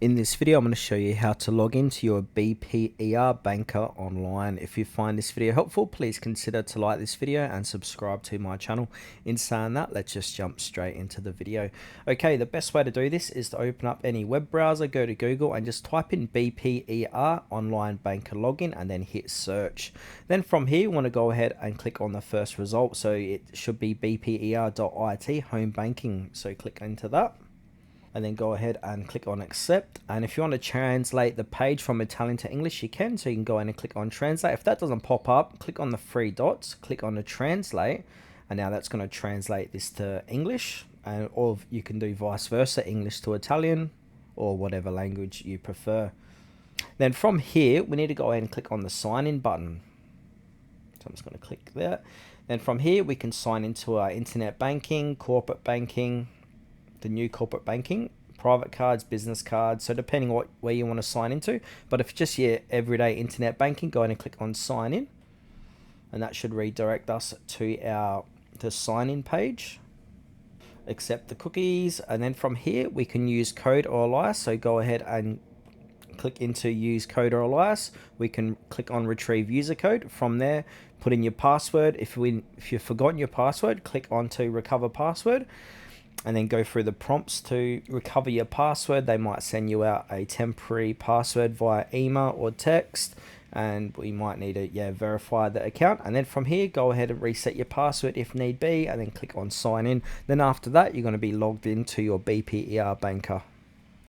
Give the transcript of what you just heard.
In this video, I'm going to show you how to log into your BPER Banca online. If you find this video helpful, please consider to like this video and subscribe to my channel. In saying that, let's just jump straight into the video. Okay, the best way to do this is to open up any web browser, go to Google and just type in BPER Online Banca Login and then hit search. Then from here, you want to go ahead and click on the first result. So it should be bper.it home banking. So click into that. And then go ahead and click on accept. And if you want to translate the page from Italian to English, you can. So you can go in and click on translate. If that doesn't pop up, click on the three dots, click on the translate, and now that's going to translate this to English. And or you can do vice versa, English to Italian, or whatever language you prefer. Then from here, we need to go ahead and click on the sign in button. So I'm just going to click there. Then from here, we can sign into our internet banking, corporate banking, the new corporate banking, private cards, business cards. So depending on where you want to sign into, but if it's just your everyday internet banking, go ahead and click on sign in, and that should redirect us to the sign in page. Accept the cookies, and then from here we can use code or alias. So go ahead and click into use code or alias. We can click on retrieve user code. From there, put in your password. If you've forgotten your password, click on to recover password, and then go through the prompts to recover your password. They might send you out a temporary password via email or text, and we might need to verify the account. And then from here, go ahead and reset your password if need be, and then click on sign in. Then after that, you're going to be logged into your BPER Banca.